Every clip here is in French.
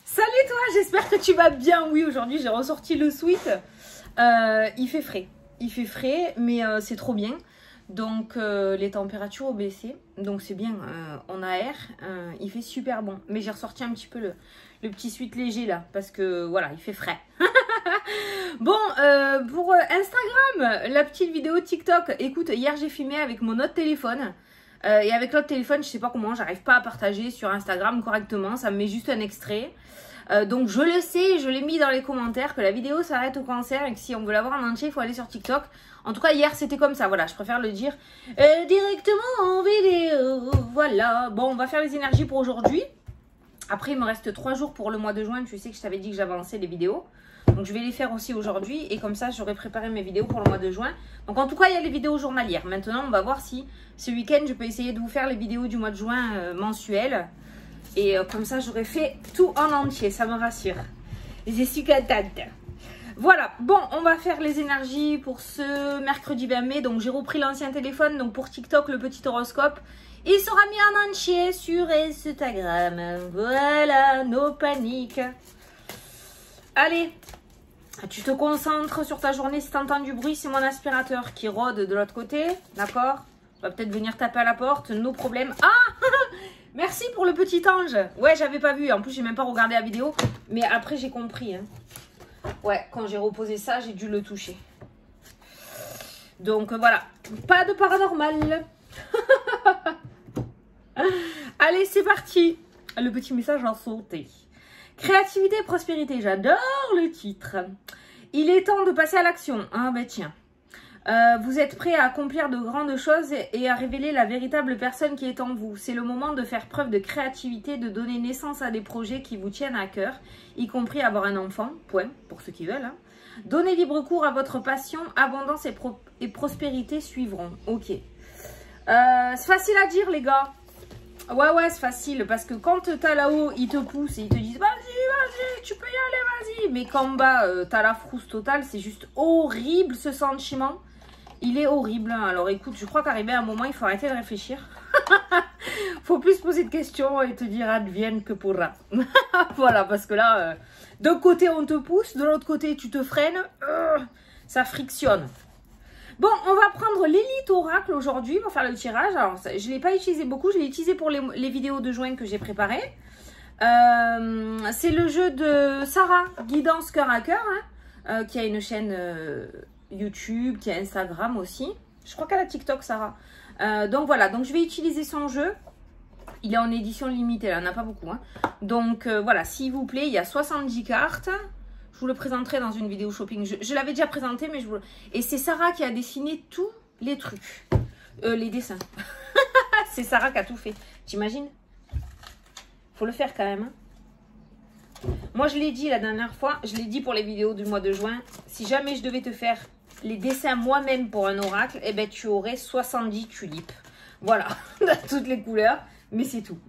Salut toi, j'espère que tu vas bien. Oui, aujourd'hui j'ai ressorti le sweat. Il fait frais, mais c'est trop bien. Donc les températures ont baissé, donc c'est bien, on aère, il fait super bon. Mais j'ai ressorti un petit peu le petit sweat léger là, parce que voilà, il fait frais. Bon, pour Instagram, la petite vidéo TikTok, écoute, hier j'ai filmé avec mon autre téléphone. Et avec l'autre téléphone, je sais pas comment, j'arrive pas à partager sur Instagram correctement, ça me met juste un extrait. Donc je le sais, je l'ai mis dans les commentaires que la vidéo s'arrête au cancer et que si on veut la voir en entier, il faut aller sur TikTok. En tout cas, hier c'était comme ça, voilà, je préfère le dire directement en vidéo, voilà. Bon, on va faire les énergies pour aujourd'hui. Après, il me reste 3 jours pour le mois de juin, tu sais que je t'avais dit que j'avançais les vidéos. Donc je vais les faire aussi aujourd'hui et comme ça j'aurai préparé mes vidéos pour le mois de juin. Donc en tout cas il y a les vidéos journalières. Maintenant on va voir si ce week-end je peux essayer de vous faire les vidéos du mois de juin mensuelles. Et comme ça j'aurai fait tout en entier, ça me rassure. Je suis contente. Voilà, bon on va faire les énergies pour ce mercredi 20 mai. Donc j'ai repris l'ancien téléphone, donc pour TikTok le petit horoscope. Il sera mis en entier sur Instagram. Voilà, no panique. Allez, tu te concentres sur ta journée. Si tu entends du bruit, c'est mon aspirateur qui rôde de l'autre côté. D'accord? Va peut-être venir taper à la porte. No problème. Ah, merci pour le petit ange. Ouais, j'avais pas vu. En plus, j'ai même pas regardé la vidéo. Mais après, j'ai compris. Hein. Ouais, quand j'ai reposé ça, j'ai dû le toucher. Donc voilà. Pas de paranormal. Allez, c'est parti. Le petit message en sauté. Créativité et prospérité, j'adore le titre. Il est temps de passer à l'action. Ah ben tiens. Vous êtes prêt à accomplir de grandes choses et à révéler la véritable personne qui est en vous. C'est le moment de faire preuve de créativité, de donner naissance à des projets qui vous tiennent à cœur, y compris avoir un enfant, point, pour ceux qui veulent. Hein. Donnez libre cours à votre passion, abondance et prospérité suivront. Ok. C'est facile à dire les gars. Ouais, c'est facile, parce que quand t'as là-haut, ils te poussent et ils te disent « Vas-y, tu peux y aller, vas-y !» Mais qu'en bas, t'as la frousse totale, c'est juste horrible ce sentiment. Il est horrible. Hein. Alors écoute, je crois qu'arrivé à un moment, il faut arrêter de réfléchir. Faut plus se poser de questions et te dire « Advienne que pourra ». Voilà, parce que là, d'un côté, on te pousse, de l'autre côté, tu te freines. Ça frictionne. Bon, on va prendre l'élite oracle aujourd'hui pour faire le tirage. Alors, je ne l'ai pas utilisé beaucoup, je l'ai utilisé pour les vidéos de juin que j'ai préparées. C'est le jeu de Sarah, Guidance Cœur à Cœur, hein, qui a une chaîne YouTube, qui a Instagram aussi. Je crois qu'elle a TikTok, Sarah. Donc voilà, donc je vais utiliser son jeu. Il est en édition limitée, là, il n'y en a pas beaucoup. Hein. Donc voilà, s'il vous plaît, il y a 70 cartes. Je vous le présenterai dans une vidéo shopping. Je l'avais déjà présenté, mais je vous... Et c'est Sarah qui a dessiné tous les trucs. Les dessins. C'est Sarah qui a tout fait. T'imagines? Faut le faire quand même. Hein. Moi, je l'ai dit la dernière fois. Je l'ai dit pour les vidéos du mois de juin. Si jamais je devais te faire les dessins moi-même pour un oracle, eh ben, tu aurais 70 tulipes. Voilà. Toutes les couleurs. Mais c'est tout.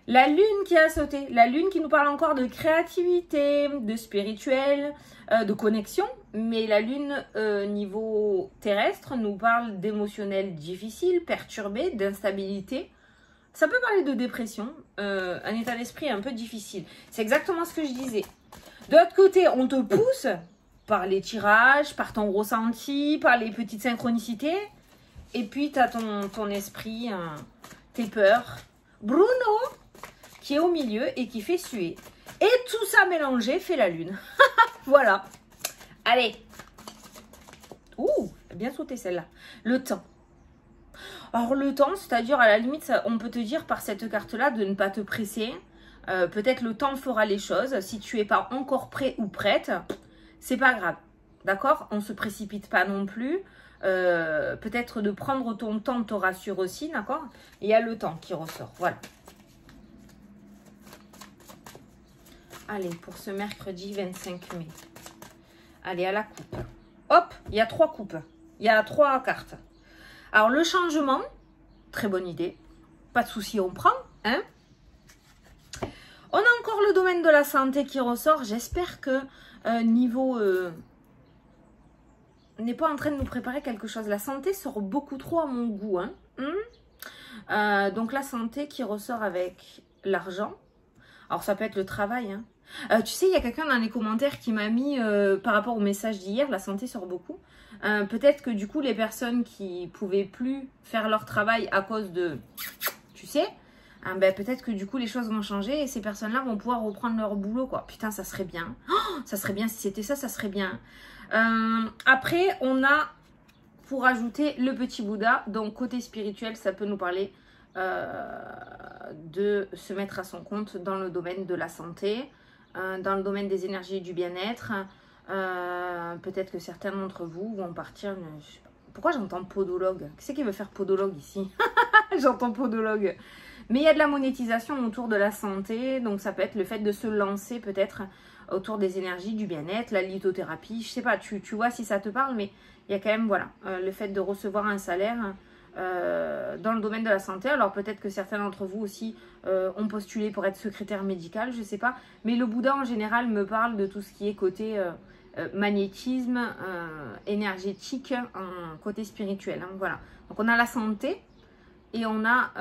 La lune qui a sauté, la lune qui nous parle encore de créativité, de spirituel, de connexion. Mais la lune niveau terrestre nous parle d'émotionnel difficile, perturbé, d'instabilité. Ça peut parler de dépression, un état d'esprit un peu difficile. C'est exactement ce que je disais. De l'autre côté, on te pousse par les tirages, par ton ressenti, par les petites synchronicités. Et puis tu as ton esprit, tes peurs. Bruno qui est au milieu et qui fait suer. Et tout ça mélangé fait la lune. Voilà. Allez. Ouh, bien sauté celle-là. Le temps. Alors le temps, c'est-à-dire à la limite, ça, on peut te dire par cette carte-là de ne pas te presser. Peut-être le temps fera les choses. Si tu n'es pas encore prêt ou prête, c'est pas grave. D'accord? On ne se précipite pas non plus. Peut-être de prendre ton temps te rassure aussi, d'accord? Il y a le temps qui ressort. Voilà. Allez, pour ce mercredi 25 mai. Allez, à la coupe. Hop, il y a 3 coupes. Il y a 3 cartes. Alors, le changement, très bonne idée. Pas de souci, on prend. Hein? On a encore le domaine de la santé qui ressort. J'espère que niveau... on n'est pas en train de nous préparer quelque chose. La santé sort beaucoup trop à mon goût. Hein? Donc, la santé qui ressort avec l'argent. Alors ça peut être le travail, hein. Tu sais, il y a quelqu'un dans les commentaires qui m'a mis, par rapport au message d'hier, la santé sort beaucoup. Peut-être que du coup, les personnes qui pouvaient plus faire leur travail à cause de, tu sais, ben, peut-être que du coup, les choses vont changer et ces personnes-là vont pouvoir reprendre leur boulot, quoi. Putain, ça serait bien. Oh, ça serait bien si c'était ça, ça serait bien. Après, on a, pour ajouter, le petit Bouddha. Donc, côté spirituel, ça peut nous parler de se mettre à son compte dans le domaine de la santé, dans le domaine des énergies et du bien-être. Peut-être que certains d'entre vous vont partir... Je sais pas. Pourquoi j'entends podologue? Qui c'est qui veut faire podologue ici? J'entends podologue. Mais il y a de la monétisation autour de la santé. Donc ça peut être le fait de se lancer peut-être autour des énergies, du bien-être, la lithothérapie. Je sais pas, tu vois si ça te parle. Mais il y a quand même, voilà, le fait de recevoir un salaire... dans le domaine de la santé. Alors peut-être que certains d'entre vous aussi ont postulé pour être secrétaire médical, je sais pas. Mais le Bouddha en général me parle de tout ce qui est côté magnétisme, énergétique, côté spirituel. Hein, voilà. Donc on a la santé et on a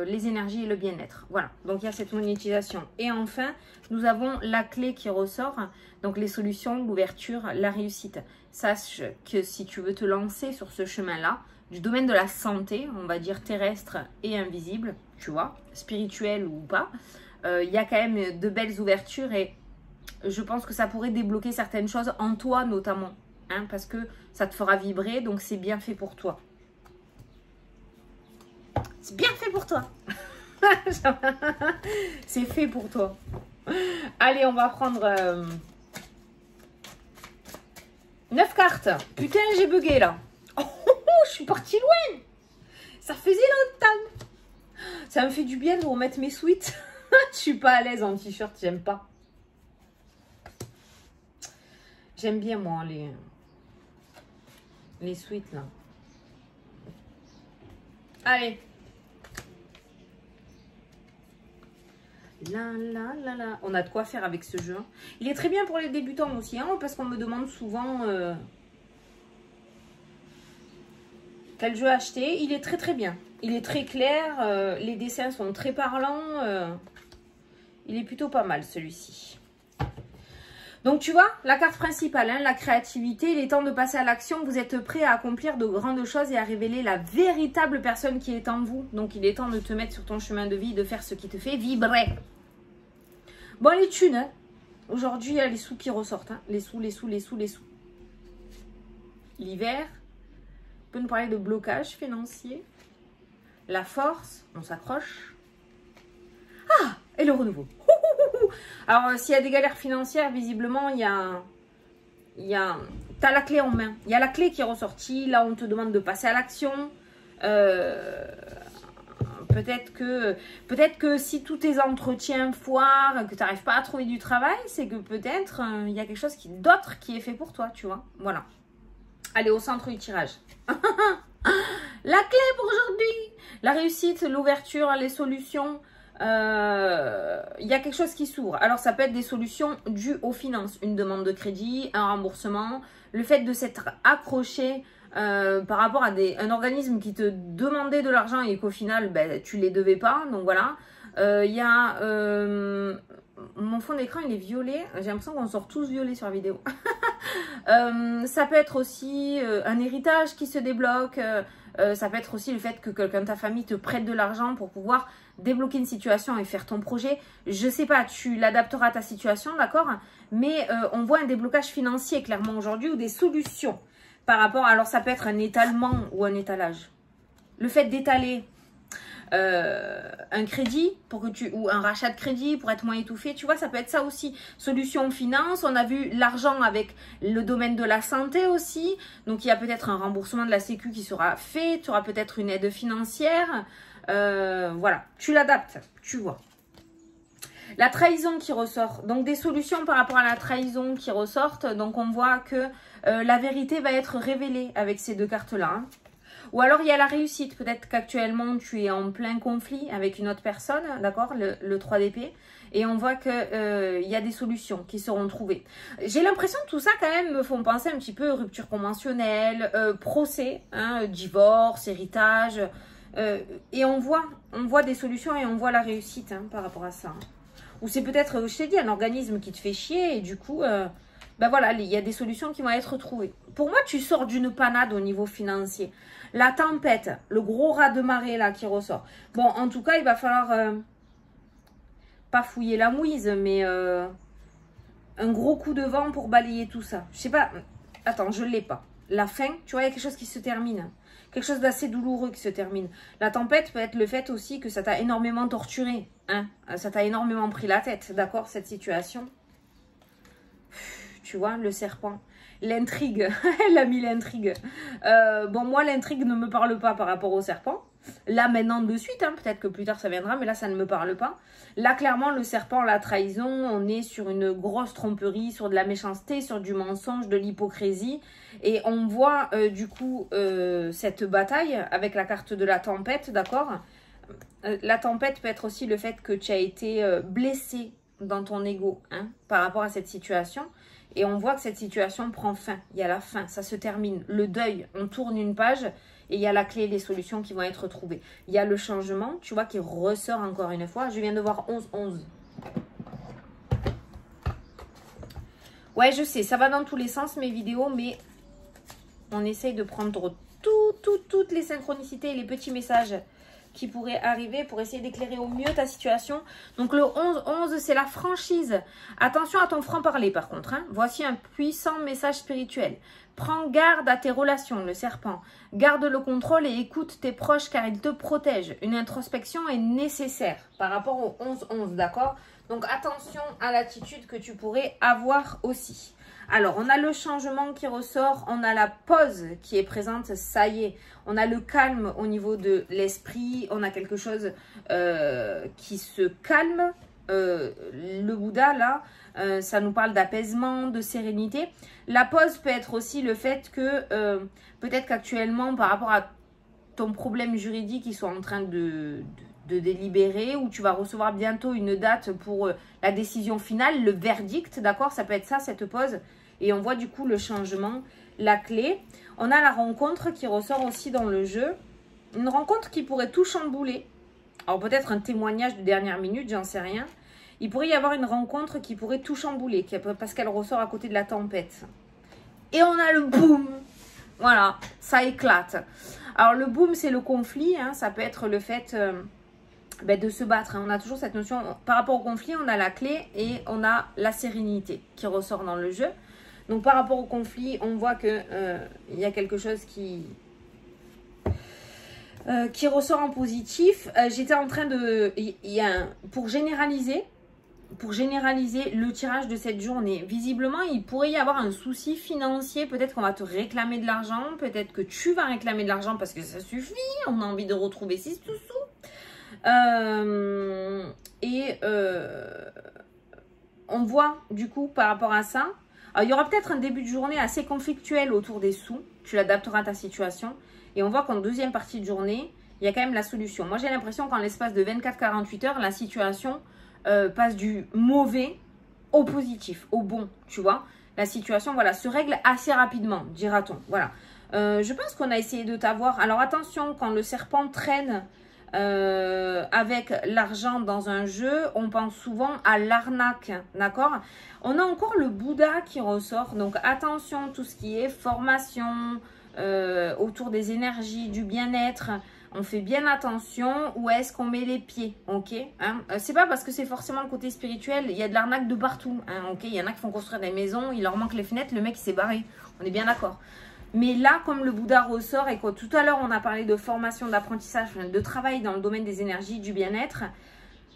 les énergies et le bien-être. Voilà. Donc il y a cette monétisation. Et enfin, nous avons la clé qui ressort. Donc les solutions, l'ouverture, la réussite. Sache que si tu veux te lancer sur ce chemin-là, du domaine de la santé, on va dire terrestre et invisible, tu vois, spirituel ou pas, il y a quand même de belles ouvertures et je pense que ça pourrait débloquer certaines choses en toi notamment, hein, parce que ça te fera vibrer, donc c'est bien fait pour toi. C'est bien fait pour toi. C'est fait pour toi. Allez, on va prendre 9 cartes. Putain, j'ai bugué là. Je suis partie loin. Ça faisait longtemps. Ça me fait du bien de remettre mes sweats. Je suis pas à l'aise en t-shirt, j'aime pas. J'aime bien moi les sweats là. Allez. Là. On a de quoi faire avec ce jeu. Il est très bien pour les débutants aussi, hein, parce qu'on me demande souvent... quel jeu acheter? Il est très bien. Il est très clair. Les dessins sont très parlants. Il est plutôt pas mal celui-ci. Donc tu vois, la carte principale, hein, la créativité. Il est temps de passer à l'action. Vous êtes prêt à accomplir de grandes choses et à révéler la véritable personne qui est en vous. Donc il est temps de te mettre sur ton chemin de vie, de faire ce qui te fait vibrer. Bon, les thunes. Hein. Aujourd'hui, il y a les sous qui ressortent. Hein. Les sous. L'hiver. Peut nous parler de blocage financier, la force, on s'accroche. Ah, et le renouveau. Alors, s'il y a des galères financières, visiblement, t'as la clé en main. Il y a la clé qui est ressortie. Là, on te demande de passer à l'action. Peut-être que si tous tes entretiens foirent, que tu n'arrives pas à trouver du travail, c'est que peut-être il y a quelque chose d'autre qui est fait pour toi, tu vois. Voilà. Allez, au centre du tirage. La clé pour aujourd'hui. La réussite, l'ouverture, les solutions. Il y a quelque chose qui s'ouvre. Alors, ça peut être des solutions dues aux finances. Une demande de crédit, un remboursement. Le fait de s'être accroché par rapport à un organisme qui te demandait de l'argent et qu'au final, ben, tu ne les devais pas. Donc, voilà. Il y a... mon fond d'écran, il est violet. J'ai l'impression qu'on sort tous violets sur la vidéo. Ça peut être aussi un héritage qui se débloque. Ça peut être aussi le fait que quelqu'un de ta famille te prête de l'argent pour pouvoir débloquer une situation et faire ton projet. Je sais pas, tu l'adapteras à ta situation, d'accord? Mais on voit un déblocage financier clairement aujourd'hui ou des solutions par rapport... Alors ça peut être un étalement ou un étalage. Le fait d'étaler... un crédit ou un rachat de crédit pour être moins étouffé, tu vois, ça peut être ça aussi. Solution finance, on a vu l'argent avec le domaine de la santé aussi, donc il y a peut-être un remboursement de la sécu qui sera fait, tu auras peut-être une aide financière, voilà, tu l'adaptes, tu vois. La trahison qui ressort, donc des solutions par rapport à la trahison qui ressortent, donc on voit que la vérité va être révélée avec ces deux cartes-là, hein. Ou alors, il y a la réussite. Peut-être qu'actuellement, tu es en plein conflit avec une autre personne, d'accord, le 3 d'épée. Et on voit qu'il y a des solutions qui seront trouvées. J'ai l'impression que tout ça, quand même, me font penser un petit peu rupture conventionnelle, procès, hein, divorce, héritage. Et on voit des solutions et on voit la réussite, hein, par rapport à ça. Ou c'est peut-être, je t'ai dit, un organisme qui te fait chier et du coup, ben voilà, il y a des solutions qui vont être trouvées. Pour moi, tu sors d'une panade au niveau financier. La tempête, le gros raz de marée là qui ressort. Bon, en tout cas, il va falloir pas fouiller la mouise, mais un gros coup de vent pour balayer tout ça. Je sais pas, attends, je l'ai pas. La fin, tu vois, il y a quelque chose qui se termine. Quelque chose d'assez douloureux qui se termine. La tempête peut être le fait aussi que ça t'a énormément torturé. Hein, ça t'a énormément pris la tête, d'accord, cette situation. Tu vois, le serpent. L'intrigue. Elle a mis l'intrigue. Bon, moi, l'intrigue ne me parle pas par rapport au serpent. Là, maintenant, de suite, hein, peut-être que plus tard, ça viendra, mais là, ça ne me parle pas. Là, clairement, le serpent, la trahison, on est sur une grosse tromperie, sur de la méchanceté, sur du mensonge, de l'hypocrisie. Et on voit, du coup, cette bataille avec la carte de la tempête, d'accord? La tempête peut être aussi le fait que tu as été blessé dans ton ego, hein, par rapport à cette situation. Et on voit que cette situation prend fin. Il y a la fin, ça se termine. Le deuil, on tourne une page et il y a la clé, les solutions qui vont être trouvées. Il y a le changement, tu vois, qui ressort encore une fois. Je viens de voir 11-11. Ouais, je sais, ça va dans tous les sens mes vidéos, mais on essaye de prendre toutes les synchronicités et les petits messages qui pourraient arriver pour essayer d'éclairer au mieux ta situation. Donc le 11-11, c'est la franchise. Attention à ton franc-parler par contre. Hein. Voici un puissant message spirituel. Prends garde à tes relations, le serpent. Garde le contrôle et écoute tes proches car ils te protègent. Une introspection est nécessaire par rapport au 11-11, d'accord? Donc attention à l'attitude que tu pourrais avoir aussi. Alors, on a le changement qui ressort, on a la pause qui est présente, ça y est. On a le calme au niveau de l'esprit, on a quelque chose qui se calme. Le Bouddha, là, ça nous parle d'apaisement, de sérénité. La pause peut être aussi le fait que peut-être qu'actuellement, par rapport à ton problème juridique, ils sont en train de délibérer ou tu vas recevoir bientôt une date pour la décision finale, le verdict, d'accord? Ça peut être ça, cette pause. Et on voit du coup le changement, la clé. On a la rencontre qui ressort aussi dans le jeu. Une rencontre qui pourrait tout chambouler. Alors peut-être un témoignage de dernière minute, j'en sais rien. Il pourrait y avoir une rencontre qui pourrait tout chambouler parce qu'elle ressort à côté de la tempête. Et on a le boom. Voilà, ça éclate. Alors le boom, c'est le conflit. Hein, ça peut être le fait de se battre. Hein. On a toujours cette notion, par rapport au conflit, on a la clé et on a la sérénité qui ressort dans le jeu. Donc par rapport au conflit, on voit que il y a quelque chose qui ressort en positif. J'étais en train de... pour généraliser le tirage de cette journée, visiblement, il pourrait y avoir un souci financier. Peut-être qu'on va te réclamer de l'argent. Peut-être que tu vas réclamer de l'argent parce que ça suffit. On a envie de retrouver 6 sous. On voit, du coup, par rapport à ça... Alors, il y aura peut-être un début de journée assez conflictuel autour des sous. Tu l'adapteras à ta situation. Et on voit qu'en deuxième partie de journée, il y a quand même la solution. Moi, j'ai l'impression qu'en l'espace de 24-48 heures, la situation passe du mauvais au positif, au bon, tu vois. La situation, voilà, se règle assez rapidement, dira-t-on. Voilà. Je pense qu'on a essayé de t'avoir. Alors, attention, quand le serpent traîne avec l'argent dans un jeu, on pense souvent à l'arnaque, d'accord? On a encore le Bouddha qui ressort, donc attention, tout ce qui est formation autour des énergies, du bien-être, on fait bien attention où est-ce qu'on met les pieds, ok, hein? C'est pas parce que c'est forcément le côté spirituel, il y a de l'arnaque de partout, hein, ok, il y en a qui font construire des maisons, il leur manque les fenêtres, le mec il s'est barré, on est bien d'accord. Mais là, comme le Bouddha ressort et que tout à l'heure, on a parlé de formation, d'apprentissage, de travail dans le domaine des énergies, du bien-être,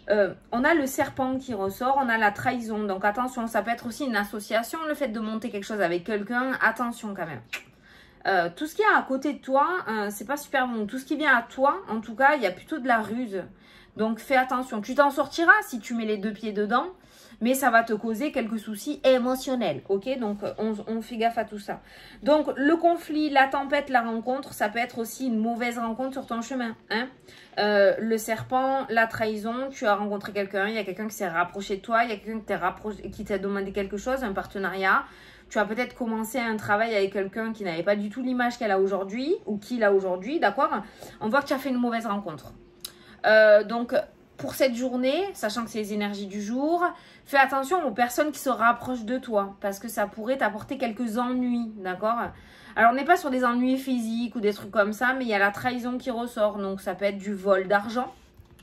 on a le serpent qui ressort, on a la trahison. Donc attention, ça peut être aussi une association, le fait de monter quelque chose avec quelqu'un, attention quand même. Tout ce qui est à côté de toi, c'est pas super bon. Tout ce qui vient à toi, en tout cas, il y a plutôt de la ruse. Donc fais attention. Tu t'en sortiras si tu mets les deux pieds dedans. Mais ça va te causer quelques soucis émotionnels, ok? Donc, on fait gaffe à tout ça. Donc, le conflit, la tempête, la rencontre, ça peut être aussi une mauvaise rencontre sur ton chemin, hein? Le serpent, la trahison, tu as rencontré quelqu'un, il y a quelqu'un qui s'est rapproché de toi, il y a quelqu'un qui t'a demandé quelque chose, un partenariat. Tu as peut-être commencé un travail avec quelqu'un qui n'avait pas du tout l'image qu'elle a aujourd'hui, ou qu'il a aujourd'hui, d'accord? On voit que tu as fait une mauvaise rencontre. Donc, pour cette journée, sachant que c'est les énergies du jour, fais attention aux personnes qui se rapprochent de toi parce que ça pourrait t'apporter quelques ennuis, d'accord? Alors, on n'est pas sur des ennuis physiques ou des trucs comme ça, mais il y a la trahison qui ressort. Donc, ça peut être du vol d'argent,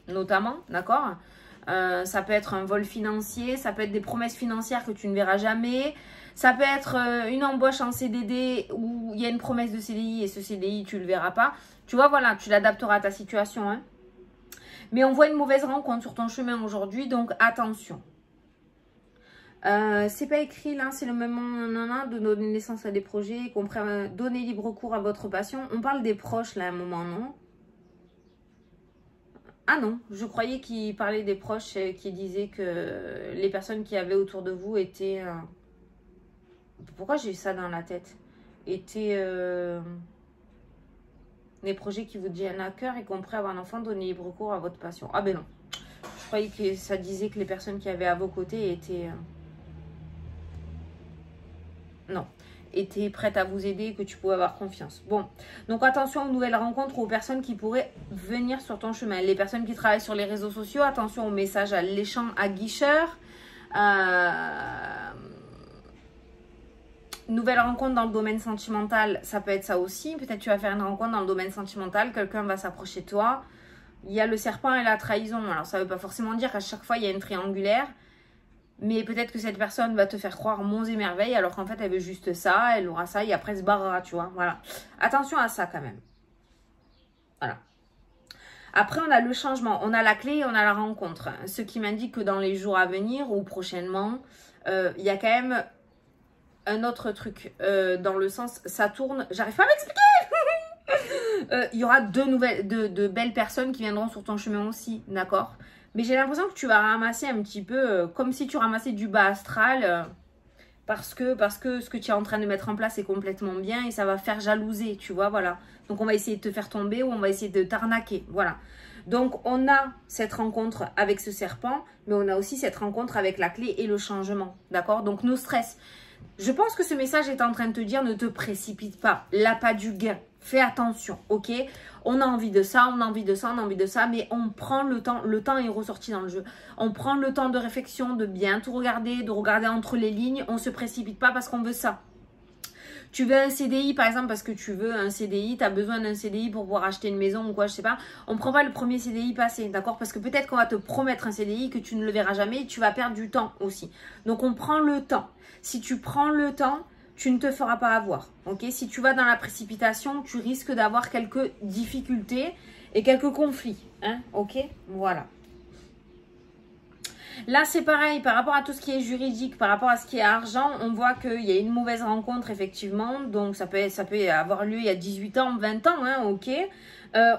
notamment, d'accord? Ça peut être un vol financier, ça peut être des promesses financières que tu ne verras jamais. Ça peut être une embauche en CDD où il y a une promesse de CDI et ce CDI, tu ne le verras pas. Tu vois, voilà, tu l'adapteras à ta situation, hein. Mais on voit une mauvaise rencontre sur ton chemin aujourd'hui, donc attention. C'est pas écrit là, c'est le moment de donner naissance à des projets, donner libre cours à votre passion. On parle des proches là à un moment, non? Ah non, je croyais qu'il parlait des proches qui disaient que les personnes qui avaient autour de vous étaient... Pourquoi j'ai eu ça dans la tête? Étaient des projets qui vous tiennent à cœur et qu'on pourrait avoir un enfant, donner libre cours à votre passion. Ah ben non, je croyais que ça disait que les personnes qui avaient à vos côtés étaient... Non, étaient prêtes à vous aider et que tu pouvais avoir confiance. Bon, donc attention aux nouvelles rencontres, aux personnes qui pourraient venir sur ton chemin. Les personnes qui travaillent sur les réseaux sociaux, attention aux messages alléchants, aguicheurs. Nouvelle rencontre dans le domaine sentimental, ça peut être ça aussi. Peut-être tu vas faire une rencontre dans le domaine sentimental, quelqu'un va s'approcher de toi. Il y a le serpent et la trahison. Alors ça ne veut pas forcément dire qu'à chaque fois il y a une triangulaire. Mais peut-être que cette personne va te faire croire monts et merveilles alors qu'en fait elle veut juste ça, elle aura ça et après elle se barrera, tu vois. Voilà. Attention à ça quand même. Voilà. Après on a le changement, on a la clé et on a la rencontre. Ce qui m'indique que dans les jours à venir ou prochainement, il y a quand même... un autre truc, dans le sens, ça tourne, j'arrive pas à m'expliquer. Il y aura de belles personnes qui viendront sur ton chemin aussi, d'accord? Mais j'ai l'impression que tu vas ramasser un petit peu, comme si tu ramassais du bas astral, parce que ce que tu es en train de mettre en place est complètement bien et ça va faire jalouser, tu vois, voilà. Donc on va essayer de te faire tomber ou on va essayer de t'arnaquer, voilà. Donc on a cette rencontre avec ce serpent, mais on a aussi cette rencontre avec la clé et le changement, d'accord? Donc no stress. Je pense que ce message est en train de te dire ne te précipite pas, l'appât du gain, fais attention, ok? On a envie de ça, on a envie de ça, on a envie de ça, mais on prend le temps est ressorti dans le jeu. On prend le temps de réflexion, de bien tout regarder, de regarder entre les lignes, on ne se précipite pas parce qu'on veut ça. Tu veux un CDI par exemple parce que tu veux un CDI, tu as besoin d'un CDI pour pouvoir acheter une maison ou quoi, je sais pas. On ne prend pas le premier CDI passé, d'accord? Parce que peut-être qu'on va te promettre un CDI que tu ne le verras jamais et tu vas perdre du temps aussi. Donc on prend le temps. Si tu prends le temps, tu ne te feras pas avoir, ok? Si tu vas dans la précipitation, tu risques d'avoir quelques difficultés et quelques conflits, hein, ok? Voilà. Là, c'est pareil, par rapport à tout ce qui est juridique, par rapport à ce qui est argent, on voit qu'il y a une mauvaise rencontre, effectivement. Donc, ça peut avoir lieu il y a 18 ans, 20 ans, hein, ok.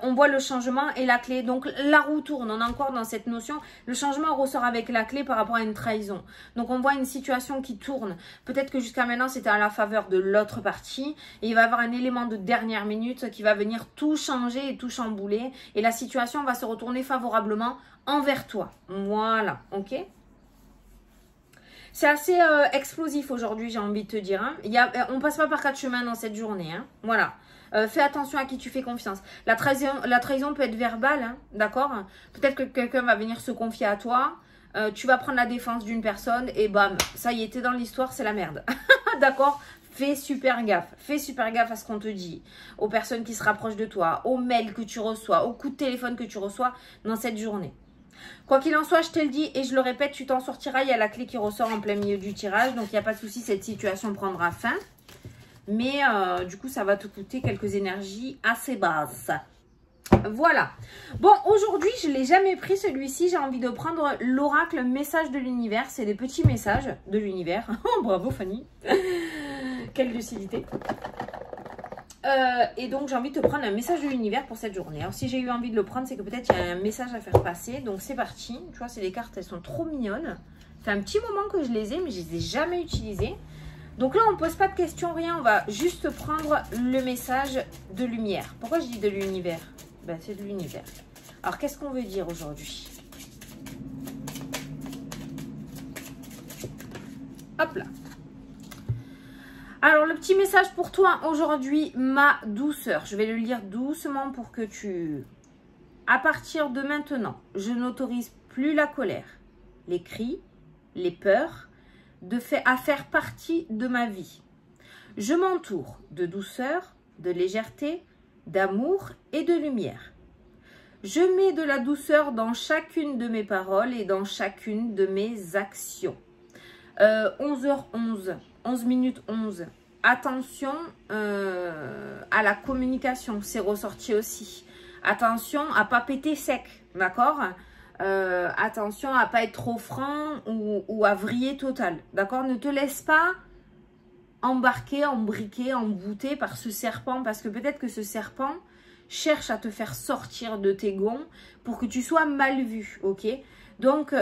On voit le changement et la clé. Donc, la roue tourne. On est encore dans cette notion. Le changement ressort avec la clé par rapport à une trahison. Donc, on voit une situation qui tourne. Peut-être que jusqu'à maintenant, c'était à la faveur de l'autre partie. Et il va y avoir un élément de dernière minute qui va venir tout changer et tout chambouler. Et la situation va se retourner favorablement envers toi. Voilà, ok? C'est assez explosif aujourd'hui, j'ai envie de te dire. Hein. On passe pas par 4 chemins dans cette journée. Hein. Voilà. Fais attention à qui tu fais confiance. La trahison peut être verbale, hein, d'accord? Peut-être que quelqu'un va venir se confier à toi. Tu vas prendre la défense d'une personne et bam, ça y est, t'es dans l'histoire, c'est la merde. D'accord? Fais super gaffe. Fais super gaffe à ce qu'on te dit. Aux personnes qui se rapprochent de toi, aux mails que tu reçois, aux coups de téléphone que tu reçois dans cette journée. Quoi qu'il en soit, je te le dis et je le répète, tu t'en sortiras. Il y a la clé qui ressort en plein milieu du tirage. Donc, il n'y a pas de souci, cette situation prendra fin. Mais du coup, ça va te coûter quelques énergies assez basses. Voilà. Bon, aujourd'hui, je ne l'ai jamais pris celui-ci. J'ai envie de prendre l'oracle message de l'univers. C'est des petits messages de l'univers. Oh, bravo Fanny. Quelle lucidité. Et donc, j'ai envie de te prendre un message de l'univers pour cette journée. Alors, si j'ai eu envie de le prendre, c'est que peut-être il y a un message à faire passer. Donc, c'est parti. Tu vois, c'est des cartes, elles sont trop mignonnes. Ça fait un petit moment que je les ai, mais je les ai jamais utilisées. Donc là, on ne pose pas de questions, rien. On va juste prendre le message de lumière. Pourquoi je dis de l'univers? Ben, c'est de l'univers. Alors, qu'est-ce qu'on veut dire aujourd'hui? Hop là. Alors, le petit message pour toi aujourd'hui, ma douceur. Je vais le lire doucement pour que tu À partir de maintenant, je n'autorise plus la colère, les cris, les peurs, à faire partie de ma vie. Je m'entoure de douceur, de légèreté, d'amour et de lumière. Je mets de la douceur dans chacune de mes paroles et dans chacune de mes actions. 11h11, 11 minutes 11. Attention à la communication, c'est ressorti aussi. Attention à ne pas péter sec, d'accord? Attention à ne pas être trop franc ou à vriller total, d'accord? Ne te laisse pas embarquer, embriquer, embouter par ce serpent, parce que peut-être que ce serpent cherche à te faire sortir de tes gonds pour que tu sois mal vu, ok? Donc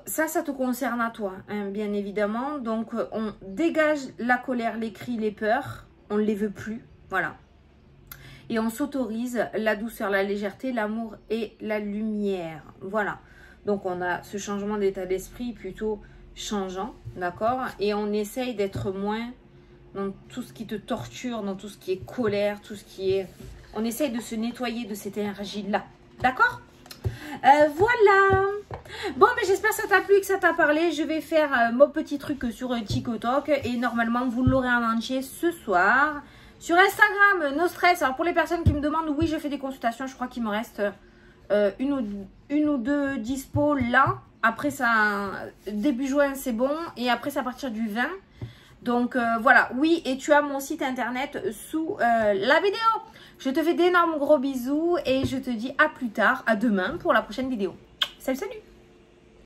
ça te concerne à toi, hein, bien évidemment. Donc, on dégage la colère, les cris, les peurs. On ne les veut plus, voilà. Et on s'autorise la douceur, la légèreté, l'amour et la lumière. Voilà. Donc, on a ce changement d'état d'esprit plutôt changeant, d'accord? Et on essaye d'être moins dans tout ce qui te torture, dans tout ce qui est colère, tout ce qui est... On essaye de se nettoyer de cette énergie-là, d'accord? Voilà. Bon, mais j'espère que ça t'a plu et que ça t'a parlé. Je vais faire mon petit truc sur TikTok et normalement, vous l'aurez en entier ce soir. Sur Instagram, No Stress. Alors, pour les personnes qui me demandent, oui, je fais des consultations. Je crois qu'il me reste une ou deux dispo là. Après, ça, début juin, c'est bon. Et après, c'est à partir du 20. Donc, voilà. Oui, et tu as mon site internet sous la vidéo. Je te fais d'énormes gros bisous et je te dis à plus tard, à demain pour la prochaine vidéo. Salut, salut!